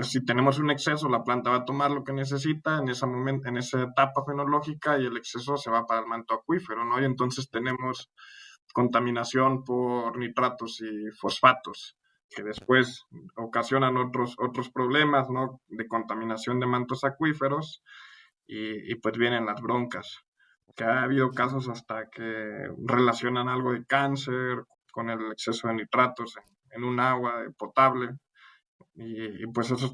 si tenemos un exceso, la planta va a tomar lo que necesita en ese momento, en esa etapa fenológica y el exceso se va para el manto acuífero, ¿no? Y entonces tenemos contaminación por nitratos y fosfatos, que después ocasionan otros problemas, ¿no? De contaminación de mantos acuíferos y pues vienen las broncas. Que ha habido casos hasta que relacionan algo de cáncer con el exceso de nitratos en un agua potable y pues eso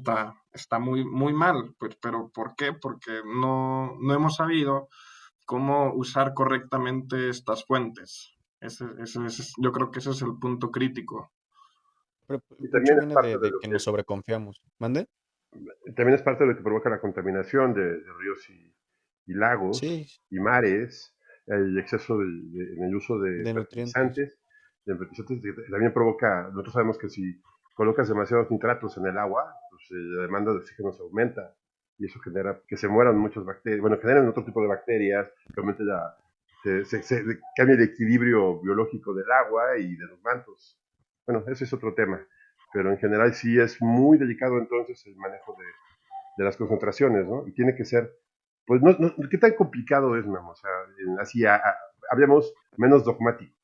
está muy mal, pues, pero ¿por qué? Porque no hemos sabido cómo usar correctamente estas fuentes. Yo creo que ese es el punto crítico. Pero Y mucho también es viene parte de de lo que que, nos sobreconfiamos. ¿Mande? también es parte de lo que provoca la contaminación de ríos y lagos Sí, y mares, el exceso en el uso de nutrientes. de fertilizantes que también provoca, nosotros sabemos que si colocas demasiados nitratos en el agua, pues la demanda de oxígeno se aumenta y eso genera que se mueran muchas bacterias, bueno, generan otro tipo de bacterias, que aumente se cambia el equilibrio biológico del agua y de los mantos. Bueno, ese es otro tema, pero en general sí es muy delicado entonces el manejo de las concentraciones, ¿no? Y tiene que ser, pues, ¿qué tan complicado es, Memo? O sea, así, hablemos menos dogmático,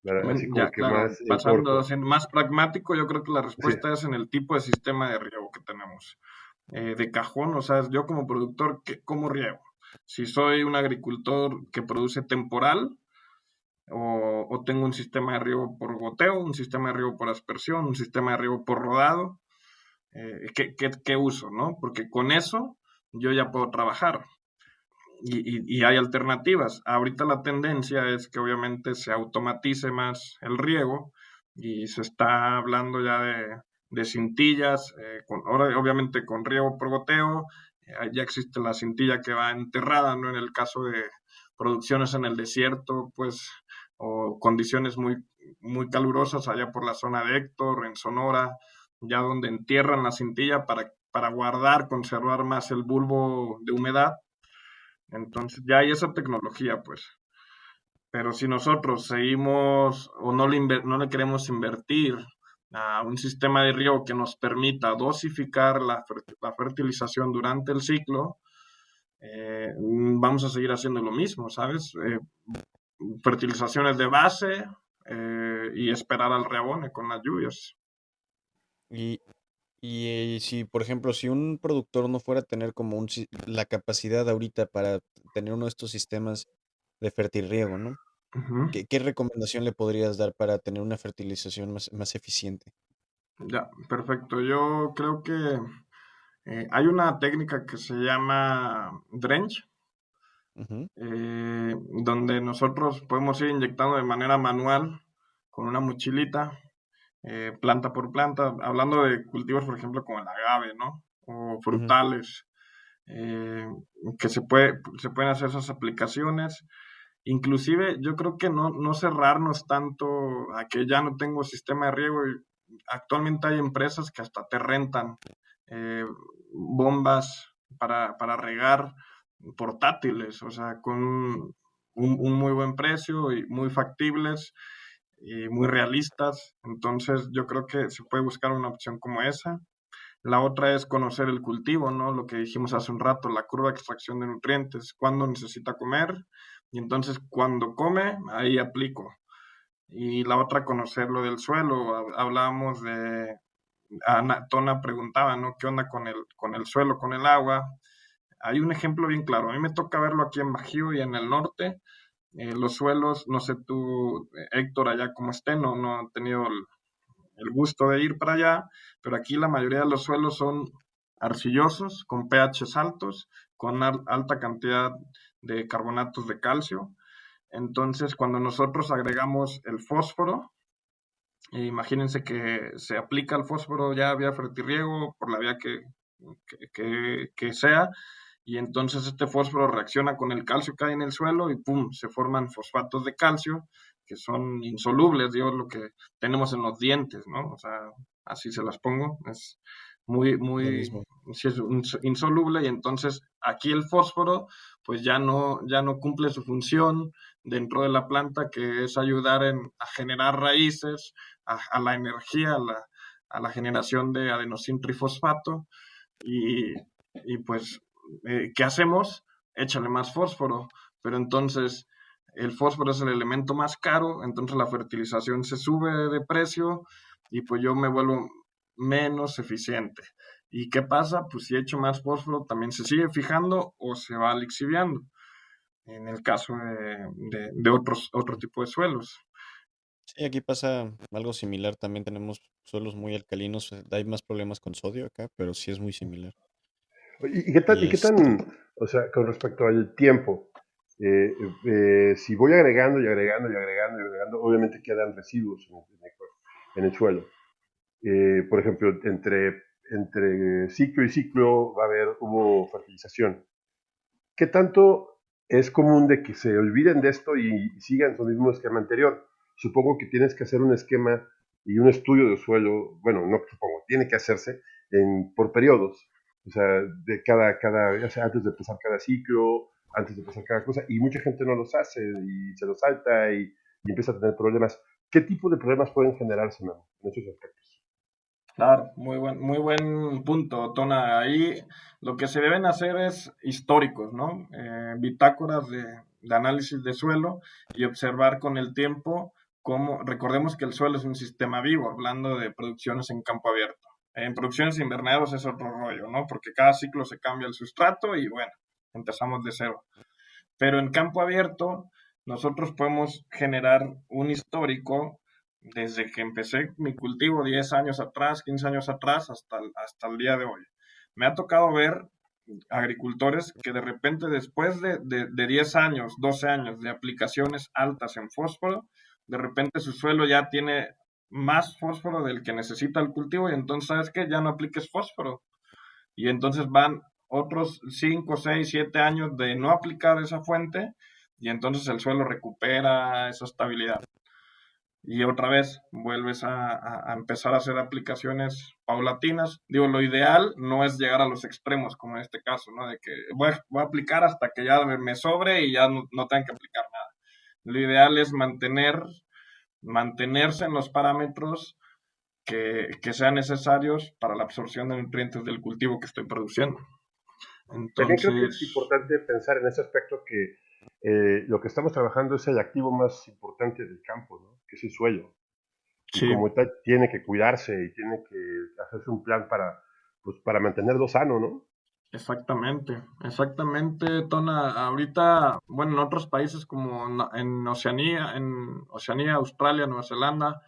¿verdad? Así como Ya, que claro, más en pasando, corto. siendo más pragmático, yo creo que la Sí, respuesta es en el tipo de sistema de riego que tenemos. De cajón, o sea, yo como productor, ¿cómo riego? Si soy un agricultor que produce temporal, o tengo un sistema de riego por goteo, un sistema de riego por aspersión, un sistema de riego por rodado, ¿qué uso, no? Porque con eso yo ya puedo trabajar y hay alternativas. Ahorita la tendencia es que obviamente se automatice más el riego y se está hablando ya de cintillas, ahora obviamente con riego por goteo, ya existe la cintilla que va enterrada, ¿no? En el caso de producciones en el desierto, pues, o condiciones muy calurosas allá por la zona de Héctor, en Sonora, ya donde entierran la cintilla para guardar, conservar más el bulbo de humedad. Entonces ya hay esa tecnología, pues. Pero si nosotros seguimos o no le queremos invertir a un sistema de riego que nos permita dosificar la fertilización durante el ciclo, vamos a seguir haciendo lo mismo, ¿sabes? Fertilizaciones de base y esperar al reabone con las lluvias. Y, si, por ejemplo, si un productor no fuera a tener como la capacidad ahorita para tener uno de estos sistemas de fertirriego, ¿no? Ujú. ¿Qué recomendación le podrías dar para tener una fertilización más eficiente? Ya, perfecto. Yo creo que hay una técnica que se llama drench, Ujú, donde nosotros podemos ir inyectando de manera manual con una mochilita, planta por planta, hablando de cultivos, por ejemplo, como el agave, ¿no? O ujú. frutales, eh, que se pueden hacer esas aplicaciones. Inclusive, yo creo que no cerrarnos tanto a que ya no tengo sistema de riego. Actualmente hay empresas que hasta te rentan eh, bombas para regar portátiles, o sea, con un muy buen precio y muy factibles y muy realistas. Entonces, yo creo que se puede buscar una opción como esa. La otra es conocer el cultivo, ¿no? Lo que dijimos hace un rato, la curva de extracción de nutrientes, cuándo necesita comer y entonces cuando come, ahí aplico. Y la otra, conocer lo del suelo. Hablábamos de, Tona preguntaba, ¿no? ¿Qué onda con el suelo, con el agua? Hay un ejemplo bien claro. A mí me toca verlo aquí en Bajío y en el norte. Los suelos, no sé tú, Héctor, allá como esté, no he tenido el gusto de ir para allá, pero aquí la mayoría de los suelos son arcillosos, con pHs altos, con alta cantidad de carbonatos de calcio. Entonces, cuando nosotros agregamos el fósforo, imagínense que se aplica el fósforo ya vía fertirriego, por la vía que sea, y entonces este fósforo reacciona con el calcio que hay en el suelo y ¡pum! Se forman fosfatos de calcio que son insolubles, digo, lo que tenemos en los dientes, ¿no? O sea, así se las pongo, es Lo muy, mismo. sí es insoluble y entonces aquí el fósforo pues ya no cumple su función dentro de la planta, que es ayudar a generar raíces, a la energía, a la generación de adenosín trifosfato y, y pues, ¿qué hacemos? Échale más fósforo, pero entonces el fósforo es el elemento más caro, entonces la fertilización se sube de precio y pues yo me vuelvo menos eficiente. ¿Y qué pasa? Pues si echo más fósforo, también se sigue fijando o se va lixiviando, en el caso de otro tipo de suelos. Sí, aquí pasa algo similar. También tenemos suelos muy alcalinos. Hay más problemas con sodio acá, pero sí es muy similar. Y Y qué tan, o sea, con respecto al tiempo? Si voy agregando y agregando y agregando y agregando, obviamente quedan residuos en el suelo. Por ejemplo, entre ciclo y ciclo hubo fertilización. ¿Qué tanto es común de que se olviden de esto y sigan su mismo esquema anterior? Supongo que tienes que hacer un esquema y un estudio de suelo, bueno, no supongo, tiene que hacerse por periodos, o sea, ya sea antes de empezar cada ciclo, antes de empezar cada cosa, y mucha gente no los hace y se los salta y empieza a tener problemas. ¿Qué tipo de problemas pueden generarse, Memo, en esos aspectos? Claro, muy buen punto, Tona. Ahí lo que se deben hacer es históricos, ¿no? Bitácoras de análisis de suelo y observar con el tiempo cómo, recordemos que el suelo es un sistema vivo, hablando de producciones en campo abierto. En producciones invernaderos es otro rollo, ¿no? Porque cada ciclo se cambia el sustrato y bueno, empezamos de cero. Pero en campo abierto, nosotros podemos generar un histórico desde que empecé mi cultivo 10 años atrás, 15 años atrás, hasta el día de hoy. Me ha tocado ver agricultores que de repente después de 10 años, 12 años de aplicaciones altas en fósforo, de repente su suelo ya tiene más fósforo del que necesita el cultivo y entonces, ¿sabes qué? Ya no apliques fósforo y entonces van otros 5, 6, 7 años de no aplicar esa fuente y entonces el suelo recupera esa estabilidad. Y otra vez vuelves a empezar a hacer aplicaciones paulatinas. Digo, lo ideal no es llegar a los extremos, como en este caso, ¿no? De que voy a aplicar hasta que ya me sobre y ya no tengan que aplicar nada. Lo ideal es mantenerse en los parámetros que sean necesarios para la absorción de nutrientes del cultivo que estoy produciendo. También creo que es Entonces, importante pensar en ese aspecto que lo que estamos trabajando es el activo más importante del campo, ¿no? Que es el suelo. Y sí, como tal, tiene que cuidarse y tiene que hacerse un plan pues, para mantenerlo sano, ¿no? exactamente, Tona. Ahorita, bueno, en otros países como en Oceanía, Australia, Nueva Zelanda,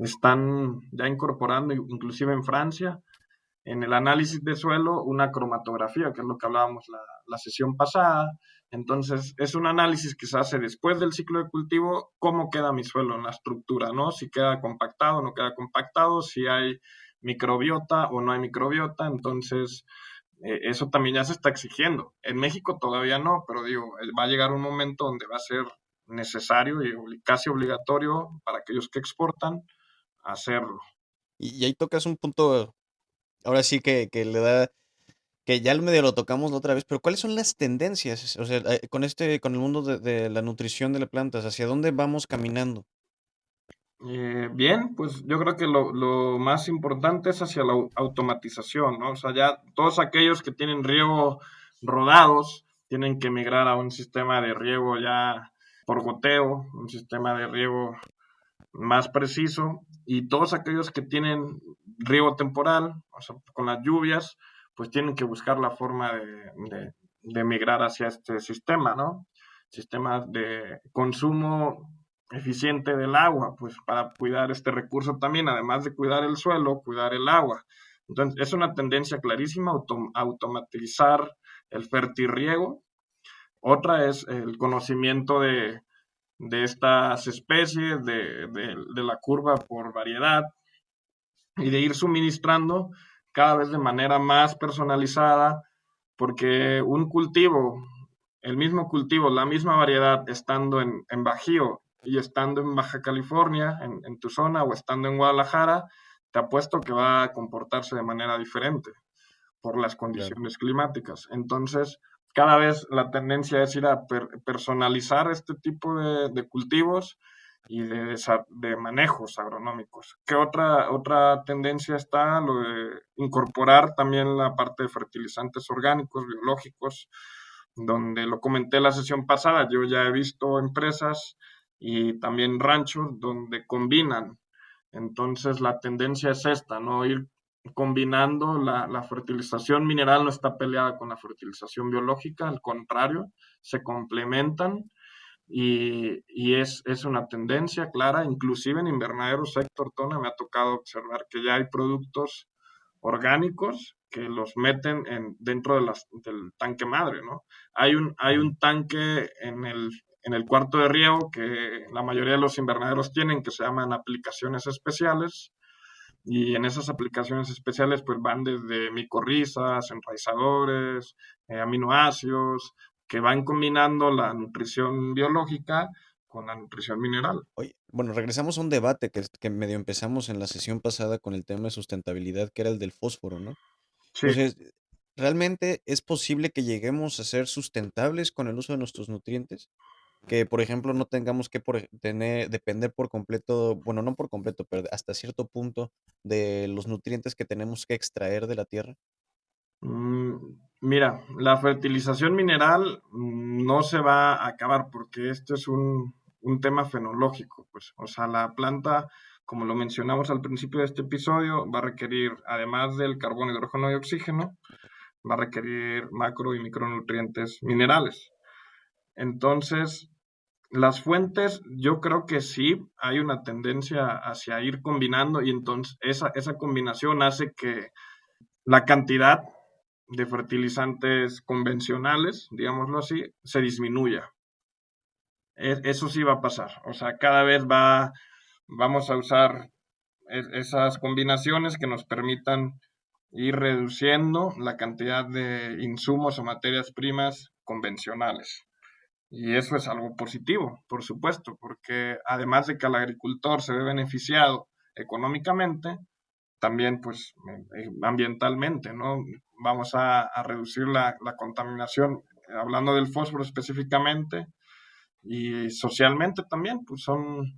están ya incorporando, inclusive en Francia, en el análisis de suelo, una cromatografía, que es lo que hablábamos la sesión pasada. Entonces, es un análisis que se hace después del ciclo de cultivo, cómo queda mi suelo en la estructura, ¿no? Si queda compactado o no queda compactado, si hay microbiota o no hay microbiota. Entonces, eso también ya se está exigiendo. En México todavía no, pero digo, va a llegar un momento donde va a ser necesario y casi obligatorio para aquellos que exportan hacerlo. Y ahí tocas un punto, ahora sí que le da, que ya medio lo tocamos la otra vez, pero ¿cuáles son las tendencias? O sea, con el mundo de la nutrición de las plantas, ¿hacia dónde vamos caminando? Bien, pues yo creo que lo más importante es hacia la automatización, ¿no? O sea, ya todos aquellos que tienen riego rodados tienen que migrar a un sistema de riego ya por goteo, un sistema de riego más preciso, y todos aquellos que tienen riego temporal, o sea, con las lluvias, pues tienen que buscar la forma de migrar hacia este sistema, ¿no? Sistema de consumo eficiente del agua, pues para cuidar este recurso también, además de cuidar el suelo, cuidar el agua. Entonces, es una tendencia clarísima automatizar el fertirriego. Otra es el conocimiento de estas especies, de la curva por variedad y de ir suministrando cada vez de manera más personalizada, porque un cultivo, el mismo cultivo, la misma variedad, estando en Bajío y estando en Baja California, en tu zona, o estando en Guadalajara, te apuesto que va a comportarse de manera diferente por las Claro. condiciones climáticas. Entonces, cada vez la tendencia es ir a personalizar este tipo de cultivos y de manejos agronómicos. ¿Qué otra tendencia está? Lo de incorporar también la parte de fertilizantes orgánicos, biológicos, donde lo comenté la sesión pasada, yo ya he visto empresas y también ranchos donde combinan. Entonces la tendencia es esta, ¿no? Ir combinando la fertilización mineral no está peleada con la fertilización biológica, al contrario, se complementan y es una tendencia clara, inclusive en invernaderos, Héctor Tona, me ha tocado observar que ya hay productos orgánicos que los meten dentro del tanque madre, ¿no? Hay un tanque en el cuarto de riego que la mayoría de los invernaderos tienen, que se llaman aplicaciones especiales, y en esas aplicaciones especiales pues van desde micorrizas, enraizadores, aminoácidos, que van combinando la nutrición biológica con la nutrición mineral. Oye, bueno, regresamos a un debate que medio empezamos en la sesión pasada con el tema de sustentabilidad, que era el del fósforo, ¿no? Sí. Entonces, ¿realmente es posible que lleguemos a ser sustentables con el uso de nuestros nutrientes? Que, por ejemplo, no tengamos que depender por completo, bueno, no por completo, pero hasta cierto punto de los nutrientes que tenemos que extraer de la tierra. Mm, Mira, la fertilización mineral no se va a acabar porque esto es un tema fenológico, pues. O sea, la planta, como lo mencionamos al principio de este episodio, va a requerir, además del carbono, hidrógeno y oxígeno, va a requerir macro y micronutrientes minerales. Entonces, las fuentes, yo creo que sí hay una tendencia hacia ir combinando y entonces esa combinación hace que la cantidad de fertilizantes convencionales, digámoslo así, se disminuya. Eso sí va a pasar. O sea, cada vez vamos a usar esas combinaciones que nos permitan ir reduciendo la cantidad de insumos o materias primas convencionales. Y eso es algo positivo, por supuesto, porque además de que el agricultor se ve beneficiado económicamente, también pues ambientalmente, ¿no? Vamos a reducir la contaminación, hablando del fósforo específicamente, y socialmente también, pues son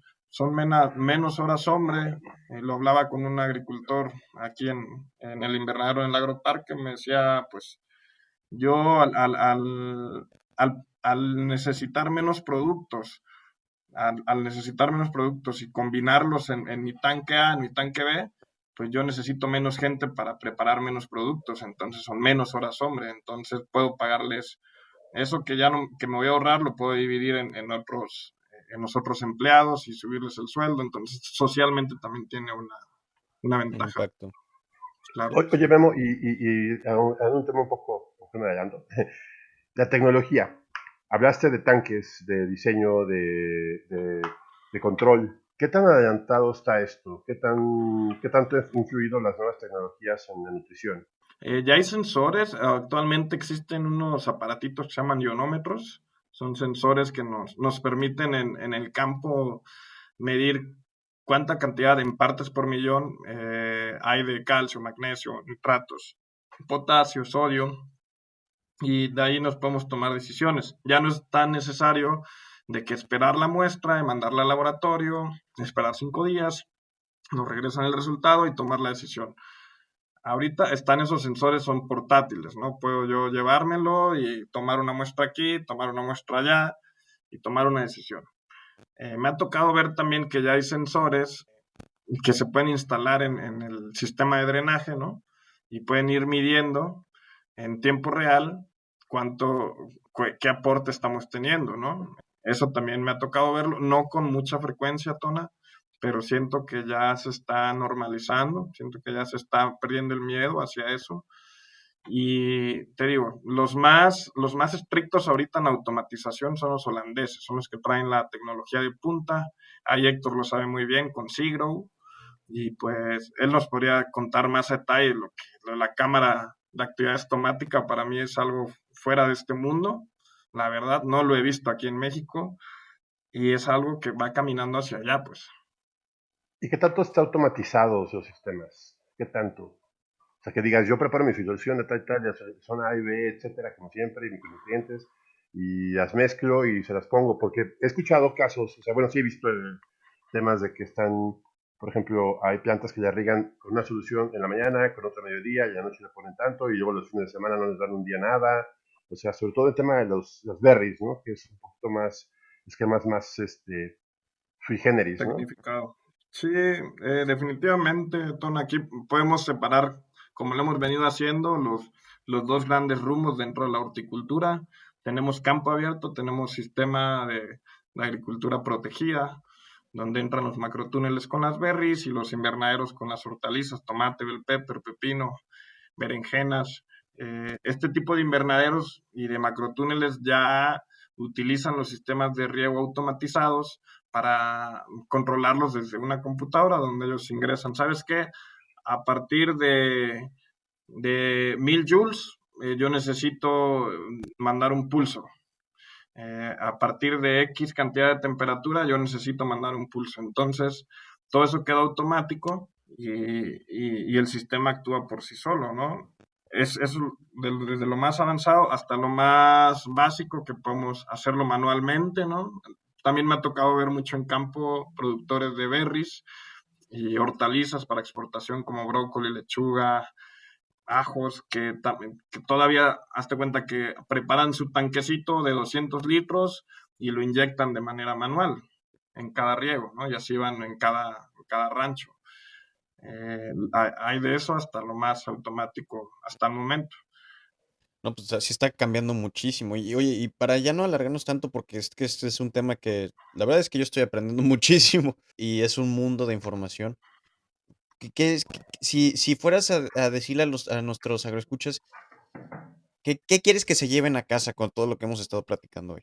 menos horas hombre. Lo hablaba con un agricultor aquí en el invernadero en el agroparque, me decía, pues yo al necesitar menos productos, al necesitar menos productos y combinarlos en mi tanque A, en mi tanque B, pues yo necesito menos gente para preparar menos productos, entonces son menos horas hombre, entonces puedo pagarles eso que ya no, que me voy a ahorrar, lo puedo dividir en en los otros empleados y subirles el sueldo, entonces socialmente también tiene una Un ventaja, impacto. claro. Oye, Memo, y a un tema un poco, me estoy medallando. La tecnología. Hablaste de tanques, de diseño, de control. ¿Qué tan adelantado está esto? ¿Qué tanto han influido las nuevas tecnologías en la nutrición? Ya hay sensores, actualmente existen unos aparatitos que se llaman ionómetros, son sensores que nos permiten en el campo medir cuánta cantidad en partes por millón hay de calcio, magnesio, nitratos, potasio, sodio, y de ahí nos podemos tomar decisiones. Ya no es tan necesario de que esperar la muestra y mandarla al laboratorio, esperar 5 días, nos regresan el resultado y tomar la decisión. Ahorita están esos sensores, son portátiles, ¿no? Puedo yo llevármelo y tomar una muestra aquí, tomar una muestra allá y tomar una decisión. Me ha tocado ver también que ya hay sensores que se pueden instalar en el sistema de drenaje, ¿no? Y pueden ir midiendo en tiempo real cuánto, qué aporte estamos teniendo, ¿no? Eso también me ha tocado verlo, no con mucha frecuencia, Tona, pero siento que ya se está normalizando, siento que ya se está perdiendo el miedo hacia eso. Y te digo, los más estrictos ahorita en automatización son los holandeses, son los que traen la tecnología de punta. Ahí Héctor lo sabe muy bien con Seagrow, y pues él nos podría contar más a detalle la cámara de actividad estomática para mí es algo fuera de este mundo. La verdad, no lo he visto aquí en México y es algo que va caminando hacia allá, pues. ¿Y qué tanto está automatizado esos sistemas? ¿Qué tanto? O sea, que digas, yo preparo mi solución de tal, tal, son A y B, etcétera, como siempre, y micronutrientes, y las mezclo y se las pongo, porque he escuchado casos, o sea, bueno, sí he visto temas de que están, por ejemplo, hay plantas que le riegan con una solución en la mañana, con otra a mediodía, y en la noche le ponen tanto, y luego los fines de semana no les dan un día nada, o sea, sobre todo el tema de los berries, ¿no? Que es un poquito más, esquemas más, sui generis, ¿no? Tecnificado. Sí, definitivamente, Ton, aquí podemos separar, como lo hemos venido haciendo, los dos grandes rumbos dentro de la horticultura. Tenemos campo abierto, tenemos sistema de agricultura protegida, donde entran los macrotúneles con las berries y los invernaderos con las hortalizas, tomate, bell pepper, pepino, berenjenas. Este tipo de invernaderos y de macrotúneles ya utilizan los sistemas de riego automatizados para controlarlos desde una computadora donde ellos ingresan. ¿Sabes qué? A partir de 1000 joules, yo necesito mandar un pulso. A partir de X cantidad de temperatura, yo necesito mandar un pulso. Entonces, todo eso queda automático y el sistema actúa por sí solo, ¿no? Es desde lo más avanzado hasta lo más básico que podemos hacerlo manualmente, ¿no? También me ha tocado ver mucho en campo productores de berries y hortalizas para exportación como brócoli, lechuga, ajos, que todavía, hazte cuenta que preparan su tanquecito de 200 litros y lo inyectan de manera manual en cada riego, ¿no? Y así van en cada rancho. Hay de eso hasta lo más automático hasta el momento. No, pues así está cambiando muchísimo. Y oye, y para ya no alargarnos tanto, porque es que este es un tema que la verdad es que yo estoy aprendiendo muchísimo y es un mundo de información. Si fueras a decirle a nuestros agroescuchas, ¿qué quieres que se lleven a casa con todo lo que hemos estado platicando hoy?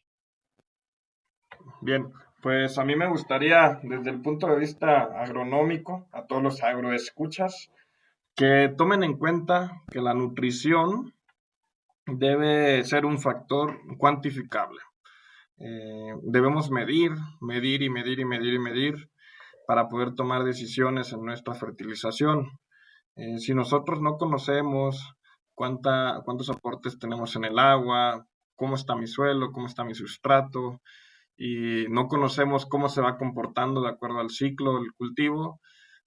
Bien, pues a mí me gustaría, desde el punto de vista agronómico, a todos los agroescuchas, que tomen en cuenta que la nutrición debe ser un factor cuantificable. Debemos medir y medir y medir y medir para poder tomar decisiones en nuestra fertilización. Si nosotros no conocemos cuántos aportes tenemos en el agua, cómo está mi suelo, cómo está mi sustrato, y no conocemos cómo se va comportando de acuerdo al ciclo del cultivo,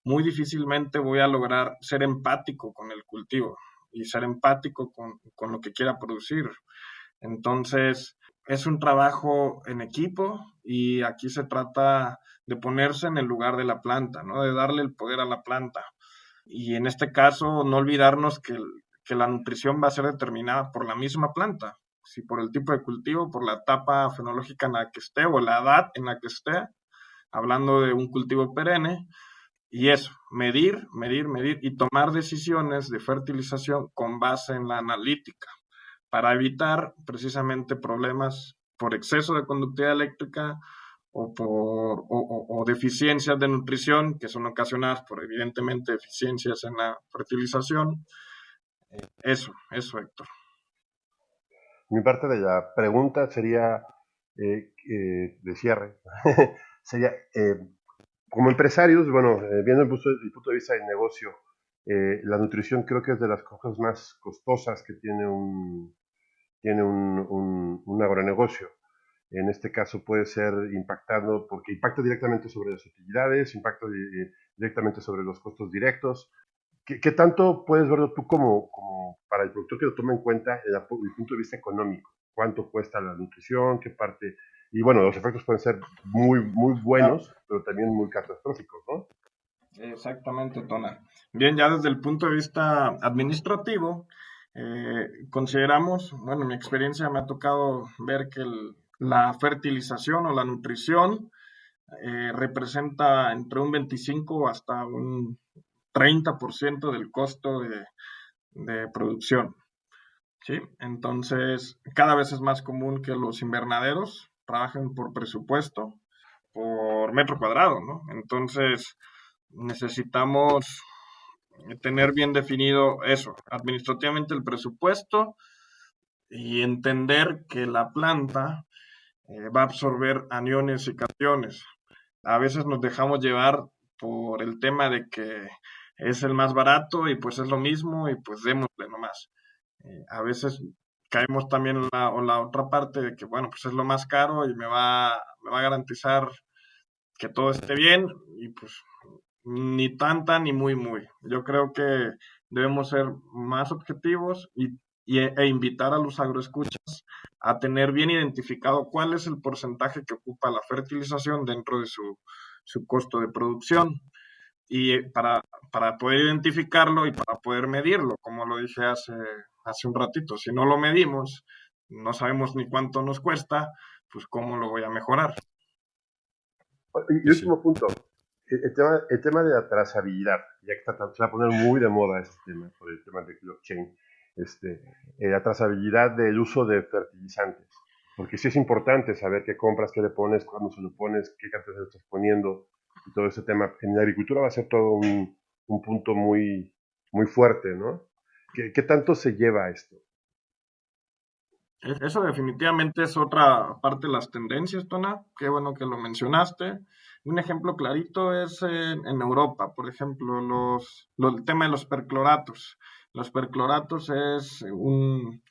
muy difícilmente voy a lograr ser empático con el cultivo y ser empático con lo que quiera producir. Entonces, es un trabajo en equipo y aquí se trata de ponerse en el lugar de la planta, ¿no? De darle el poder a la planta. Y en este caso, no olvidarnos que la nutrición va a ser determinada por la misma planta. si por el tipo de cultivo, por la etapa fenológica en la que esté o la edad en la que esté, hablando de un cultivo perenne, y eso, medir y tomar decisiones de fertilización con base en la analítica para evitar precisamente problemas por exceso de conductividad eléctrica o deficiencias de nutrición que son ocasionadas por evidentemente deficiencias en la fertilización. Eso, Héctor. Mi parte de la pregunta sería de cierre. Sería, como empresarios, bueno, viendo el punto de vista del negocio, la nutrición creo que es de las cosas más costosas que tiene un agronegocio. En este caso puede ser impactando, porque impacta directamente sobre las utilidades, impacta directamente sobre los costos directos. ¿Qué tanto puedes verlo tú como para el productor que lo toma en cuenta desde el punto de vista económico? ¿Cuánto cuesta la nutrición? ¿Qué parte? Y bueno, los efectos pueden ser muy Claro. buenos, pero también muy catastróficos, ¿no? Exactamente, Tona. Bien, ya desde el punto de vista administrativo, consideramos, bueno, en mi experiencia me ha tocado ver que la fertilización o la nutrición representa entre un 25 hasta un 30% del costo de producción, ¿sí? Entonces, cada vez es más común que los invernaderos trabajen por presupuesto, por metro cuadrado, ¿no? Entonces, necesitamos tener bien definido eso, administrativamente el presupuesto y entender que la planta va a absorber aniones y cationes. A veces nos dejamos llevar por el tema de que es el más barato y pues es lo mismo y pues démosle nomás. A veces caemos también en la otra parte de que, bueno, pues es lo más caro y me va a garantizar que todo esté bien y pues ni tanta ni muy. Yo creo que debemos ser más objetivos e invitar a los agroescuchas a tener bien identificado cuál es el porcentaje que ocupa la fertilización dentro de su costo de producción y para poder identificarlo y para poder medirlo, como lo dije hace un ratito. Si no lo medimos, no sabemos ni cuánto nos cuesta, pues cómo lo voy a mejorar. Y Pues sí. último punto, el tema de la trazabilidad, ya que se va a poner muy de moda este tema por el tema de blockchain, este, la trazabilidad del uso de fertilizantes, porque sí es importante saber qué compras, qué le pones, cuándo se lo pones, qué cantidad se lo estás poniendo, y todo ese tema. En la agricultura va a ser todo un punto muy fuerte, ¿no? ¿Qué tanto se lleva esto? Eso definitivamente es otra parte de las tendencias, Tona. Qué bueno que lo mencionaste. Un ejemplo clarito es en Europa, por ejemplo, el tema de los percloratos. Los percloratos es un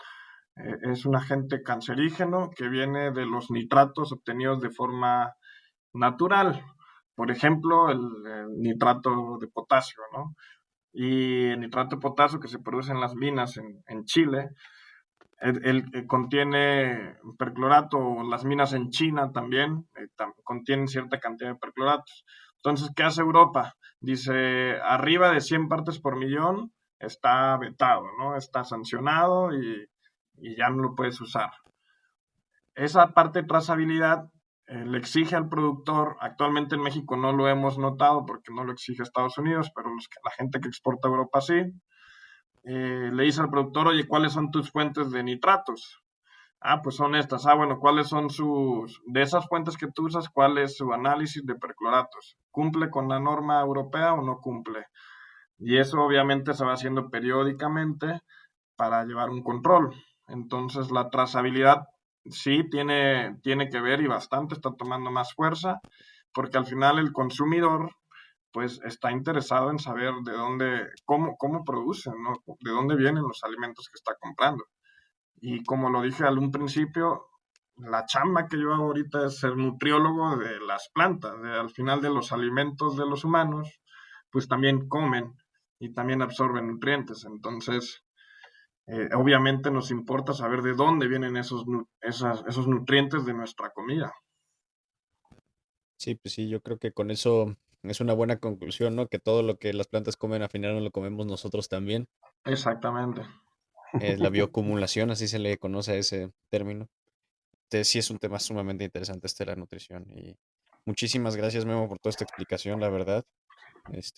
agente cancerígeno que viene de los nitratos obtenidos de forma natural. Por ejemplo, el nitrato de potasio, ¿no? Y el nitrato de potasio que se produce en las minas en Chile contiene perclorato, o las minas en China también contienen cierta cantidad de percloratos. Entonces, ¿qué hace Europa? Dice, arriba de 100 partes por millón está vetado, ¿no? Está sancionado y ya no lo puedes usar. Esa parte de trazabilidad le exige al productor, actualmente en México no lo hemos notado porque no lo exige Estados Unidos, pero la gente que exporta a Europa sí, le dice al productor, oye, ¿cuáles son tus fuentes de nitratos? Ah, pues son estas. Ah, bueno, ¿cuáles son de esas fuentes que tú usas, cuál es su análisis de percloratos? ¿Cumple con la norma europea o no cumple? Y eso obviamente se va haciendo periódicamente para llevar un control. Entonces la trazabilidad sí tiene que ver y bastante, está tomando más fuerza, porque al final el consumidor pues está interesado en saber de dónde, cómo producen, ¿no? De dónde vienen los alimentos que está comprando. Y como lo dije al un principio, la chamba que yo hago ahorita es ser nutriólogo de las plantas. Al final de los alimentos de los humanos, pues también comen y también absorben nutrientes. Entonces, obviamente nos importa saber de dónde vienen esos nutrientes de nuestra comida. Sí, pues sí, yo creo que con eso es una buena conclusión, ¿no? Que todo lo que las plantas comen al final no lo comemos nosotros también. Exactamente. La bioacumulación, así se le conoce a ese término. Sí es un tema sumamente interesante este de la nutrición. Y muchísimas gracias, Memo, por toda esta explicación, la verdad.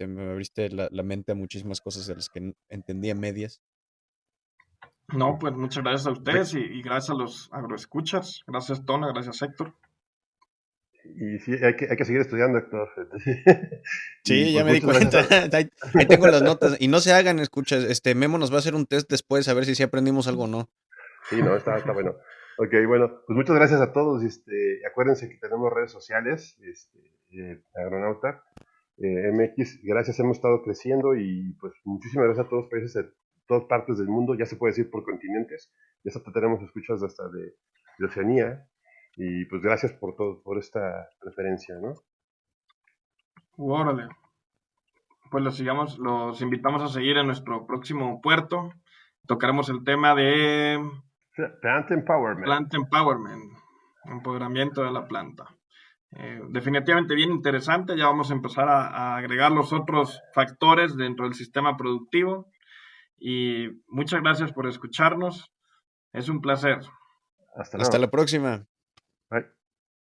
Me abriste la mente a muchísimas cosas de las que entendía medias. No, pues muchas gracias a Ve- ustedes y gracias a los agroescuchas. Gracias, Tona, gracias, Héctor. Y sí, hay que seguir estudiando, Héctor. Y Sí, ya pues me di muchas gracias cuenta. a... Ahí tengo las notas. Y no se hagan, escucha, Memo nos va a hacer un test después a ver si sí aprendimos algo o no. Sí, no, está bueno. Ok, bueno, pues muchas gracias a todos. Acuérdense que tenemos redes sociales, Agronauta, MX. Gracias, hemos estado creciendo y pues muchísimas gracias a todos los países de todas partes del mundo. Ya se puede decir por continentes. Ya hasta tenemos escuchas hasta de Oceanía. Y pues gracias por todo, por esta preferencia, ¿no? Órale. Pues los invitamos a seguir en nuestro próximo puerto. Tocaremos el tema de Plant Empowerment. Plant Empowerment, empoderamiento de la planta. Definitivamente bien interesante, ya vamos a empezar a agregar los otros factores dentro del sistema productivo y muchas gracias por escucharnos, es un placer. Hasta Hasta la luego. próxima.